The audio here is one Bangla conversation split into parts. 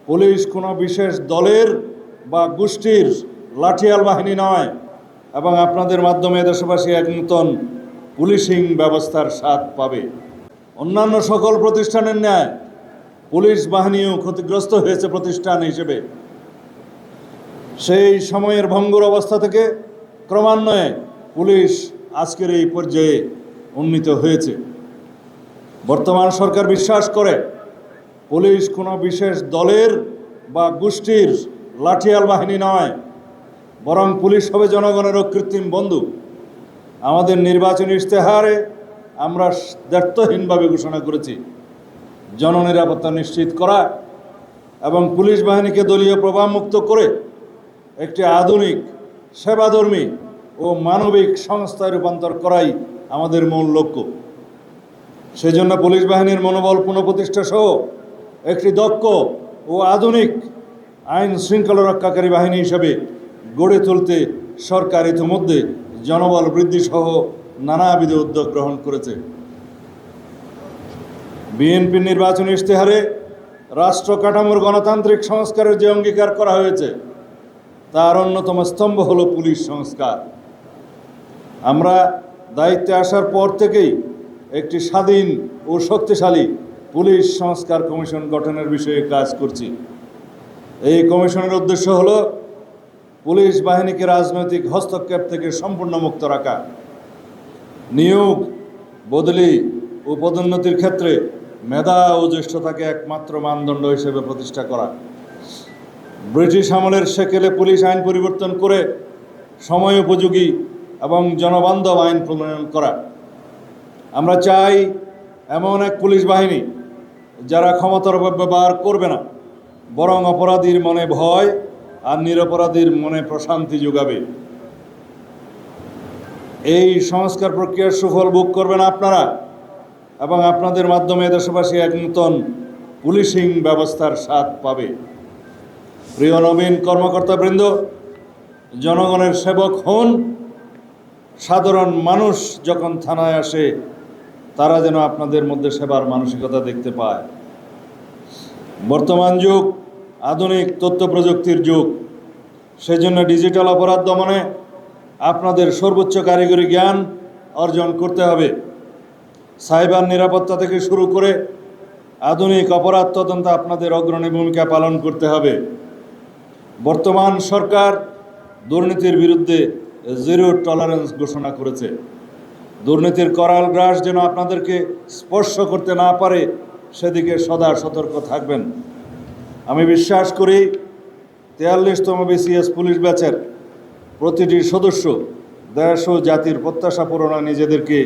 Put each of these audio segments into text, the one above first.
পুলিশ কোনো বিশেষ দলের বা গোষ্ঠীর লাঠিয়াল বাহিনী নয় এবং আপনাদের মাধ্যমে দেশবাসী এক নতুন পুলিশিং ব্যবস্থার স্বাদ পাবে। অন্যান্য সকল প্রতিষ্ঠানের ন্যায় পুলিশ বাহিনীও ক্ষতিগ্রস্ত হয়েছে প্রতিষ্ঠান হিসেবে। সেই সময়ের ভঙ্গুর অবস্থা থেকে ক্রমান্বয়ে পুলিশ আজকের এই পর্যায়ে উন্নীত হয়েছে। বর্তমান সরকার বিশ্বাস করে পুলিশ কোনো বিশেষ দলের বা গোষ্ঠীর লাঠিয়াল বাহিনী নয়, বরং পুলিশ হবে জনগণের কৃত্রিম বন্ধু। আমাদের নির্বাচনী ইশতেহারে আমরা দ্ব্যর্থহীনভাবে ঘোষণা করেছি জননিরাপত্তা নিশ্চিত করা এবং পুলিশ বাহিনীকে দলীয় প্রভাবমুক্ত করে একটি আধুনিক, সেবাধর্মী ও মানবিক সংস্থায় রূপান্তর করাই আমাদের মূল লক্ষ্য। সেজন্য পুলিশ বাহিনীর মনোবল পুনঃপ্রতিষ্ঠা সহ একটি দক্ষ ও আধুনিক আইন শৃঙ্খলা রক্ষাকারী বাহিনী হিসেবে গড়ে তুলতে সরকার ইতিমধ্যে জনবল বৃদ্ধি সহ নানাবিধ উদ্যোগ গ্রহণ করেছে। বিএনপির নির্বাচনী ইশতেহারে রাষ্ট্র কাঠামোর গণতান্ত্রিক সংস্কারের যে অঙ্গীকার করা হয়েছে তার অন্যতম স্তম্ভ হলো পুলিশ সংস্কার। আমরা দায়িত্বে আসার পর থেকেই একটি স্বাধীন ও শক্তিশালী পুলিশ সংস্কার কমিশন গঠনের বিষয়ে কাজ করছি। এই কমিশনের উদ্দেশ্য হলো পুলিশ বাহিনীকে রাজনৈতিক হস্তক্ষেপ থেকে সম্পূর্ণ মুক্ত রাখা, নিয়োগ, বদলি ও পদোন্নতির ক্ষেত্রে মেধা ও জ্যেষ্ঠতাকে একমাত্র মানদণ্ড হিসেবে প্রতিষ্ঠা করা, ব্রিটিশ আমলের সেকেলে পুলিশ আইন পরিবর্তন করে সময় উপযোগী এবং জনবান্ধব আইন প্রণয়ন করা। আমরা চাই এমন এক পুলিশ বাহিনী যারা ক্ষমতার অপব্যবহার করবে না, বরং অপরাধীর মনে ভয় আর নিরপরাধীর মনে প্রশান্তি যোগাবে। এই সংস্কার প্রক্রিয়ার সুফল ভোগ করবেন আপনারা এবং আপনাদের মাধ্যমে দেশবাসী এক নতুন পুলিশিং ব্যবস্থার স্বাদ পাবে। প্রিয় নবীন কর্মকর্তাবৃন্দ, জনগণের সেবক হন। সাধারণ মানুষ যখন থানায় আসে তারা যেন আপনাদের মধ্যে সেবার মানসিকতা দেখতে পায়। বর্তমান যুগ আধুনিক তথ্য প্রযুক্তির যুগ, সেজন্য ডিজিটাল অপরাধ দমনে আপনাদের সর্বোচ্চ কারিগরি জ্ঞান অর্জন করতে হবে। সাইবার নিরাপত্তা থেকে শুরু করে আধুনিক অপরাধ তদন্তে আপনাদের অগ্রণী ভূমিকা পালন করতে হবে। বর্তমান সরকার দুর্নীতির বিরুদ্ধে জিরো টলারেন্স ঘোষণা করেছে। দুর্নীতির করাল গ্রাস যেন আপনাদেরকে স্পর্শ করতে না পারে সেদিকে সদা সতর্ক থাকবেন। আমি বিশ্বাস করি 43তম বিসিএস পুলিশ ব্যাচের প্রতিটি সদস্য দেশ ও জাতির প্রত্যাশা পূরণে নিজেদেরকে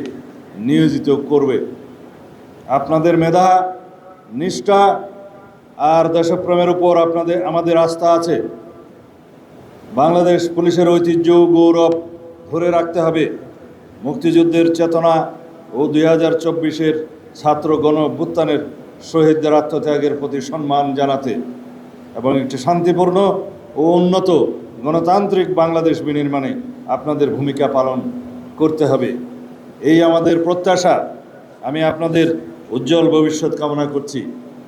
নিয়োজিত করবে। আপনাদের মেধা, নিষ্ঠা আর দেশপ্রেমের উপর আমাদের আস্থা আছে। বাংলাদেশ পুলিশের ঐতিহ্য গৌরব ধরে রাখতে হবে। মুক্তিযুদ্ধের চেতনা ও 2024-এর ছাত্র গণ অভ্যুত্থানের শহীদদের আত্মত্যাগের প্রতি সম্মান জানাতে এবং একটি শান্তিপূর্ণ ও উন্নত গণতান্ত্রিক বাংলাদেশ বিনির্মাণে আপনাদের ভূমিকা পালন করতে হবে। এই আমাদের প্রত্যাশা। আমি আপনাদের উজ্জ্বল ভবিষ্যৎ কামনা করছি।